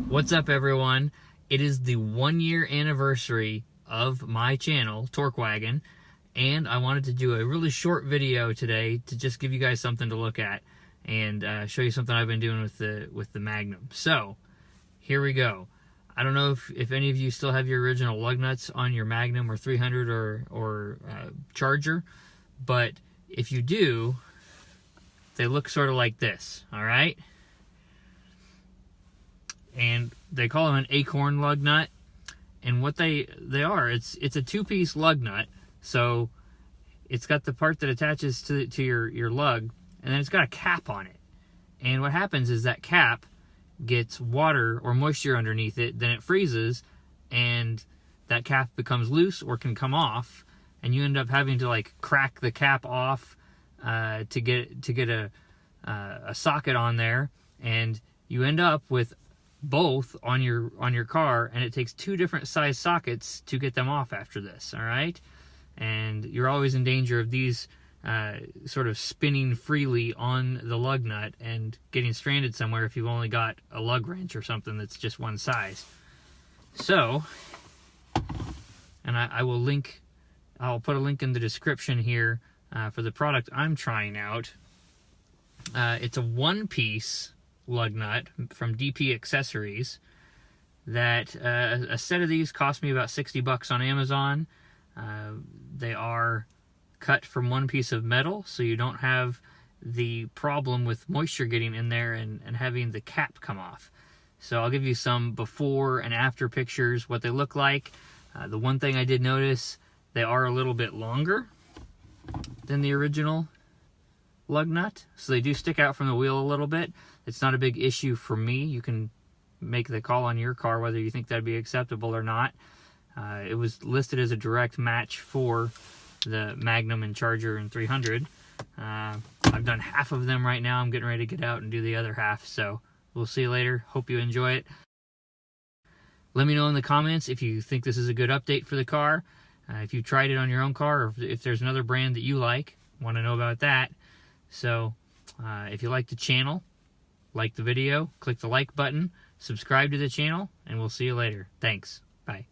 What's up, everyone? It is the 1-year anniversary of my channel, TorqueWagon, and I wanted to do a really short video today to just give you guys something to look at and show you something I've been doing with the Magnum. So, here we go. I don't know if any of you still have your original lug nuts on your Magnum or 300 or Charger, but if you do, they look sort of like this, all right? And they call them an acorn lug nut, and what they are, it's a two-piece lug nut. So it's got the part that attaches to your lug, and then it's got a cap on it. And what happens is that cap gets water or moisture underneath it, then it freezes, and that cap becomes loose or can come off, and you end up having to like crack the cap off to get a socket on there, and you end up with both on your car, and it takes two different size sockets to get them off after this, all right? And you're always in danger of these sort of spinning freely on the lug nut and getting stranded somewhere if you've only got a lug wrench or something that's just one size. So, and I'll put a link in the description here for the product I'm trying out. It's a one-piece lug nut from DP Accessories that a set of these cost me about $60 on Amazon. They are cut from one piece of metal, so you don't have the problem with moisture getting in there and having the cap come off. So I'll give you some before and after pictures, what they look like. The one thing I did notice, they are a little bit longer than the original lug nut, so they do stick out from the wheel a little bit. It's not a big issue for me. You can make the call on your car whether you think that'd be acceptable or not. It was listed as a direct match for the Magnum and Charger and 300. I've done half of them right now. I'm getting ready to get out and do the other half, so we'll see you later. Hope you enjoy it. Let me know in the comments if you think this is a good update for the car, if you tried it on your own car, or if there's another brand that you like. Want to know about that. So if you like the channel, like the video, click the like button, subscribe to the channel, and we'll see you later. Thanks. Bye.